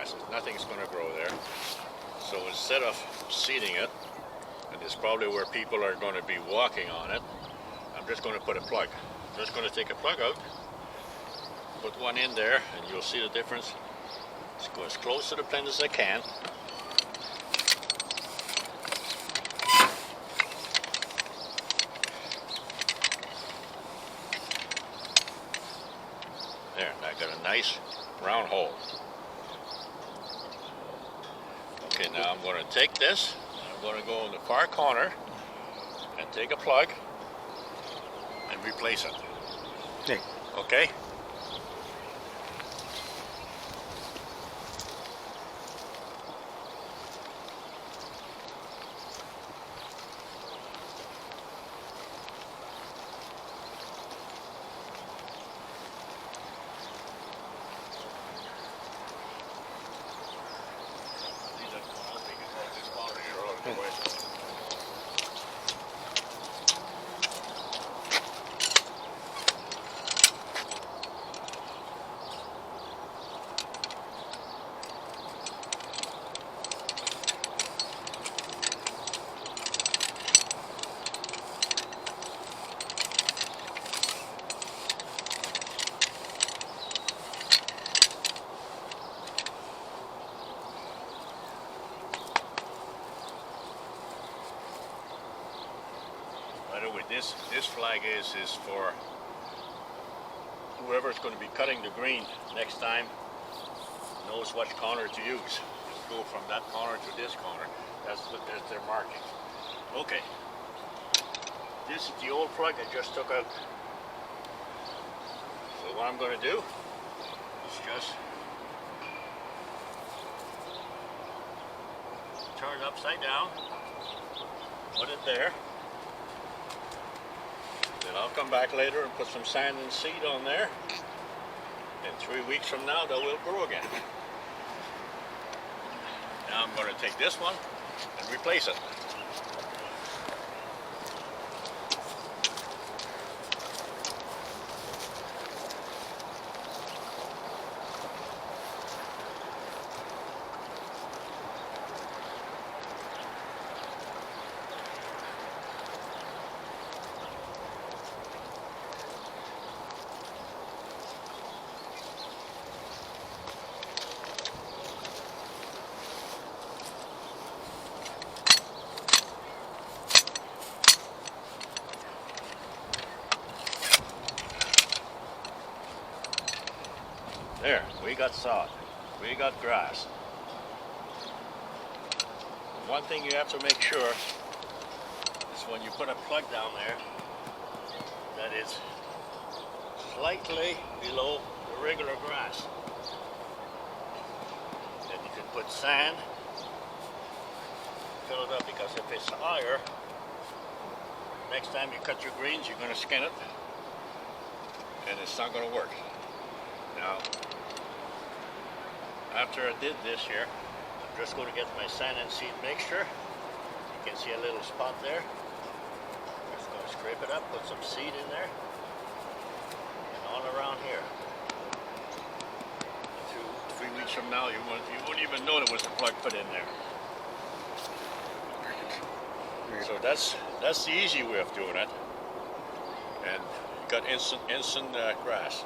grass. Nothing's going to grow there. So instead of seeding it, and it's probably where people are going to be walking on it, I'm just going to put a plug. I'm just going to take a plug out, put one in there, and you'll see the difference. Just go as close to the plant as I can. There, I got a nice round hole. Okay, now I'm going to take this, I'm going to go in the far corner and take a plug and replace it. Okay. Okay? By the way, this flag is for whoever's going to be cutting the green next time knows what corner to use. Just go from that corner to this corner. That's their marking. Okay. This is the old plug I just took out. So what I'm going to do is just turn it upside down, put it there. Then I'll come back later and put some sand and seed on there. And 3 weeks from now, they will grow again. Now I'm going to take this one and replace it. There, we got sod, we got grass. One thing you have to make sure is when you put a plug down there that it's slightly below the regular grass. Then you can put sand, fill it up, because if it's higher, next time you cut your greens you're going to skin it and it's not going to work. Now, after I did this here, I'm just going to get my sand and seed mixture. You can see a little spot there. Just going to scrape it up, put some seed in there, and all around here. 3 weeks from now, you wouldn't even know there was a plug put in there. So that's the easy way of doing it, and you got instant grass.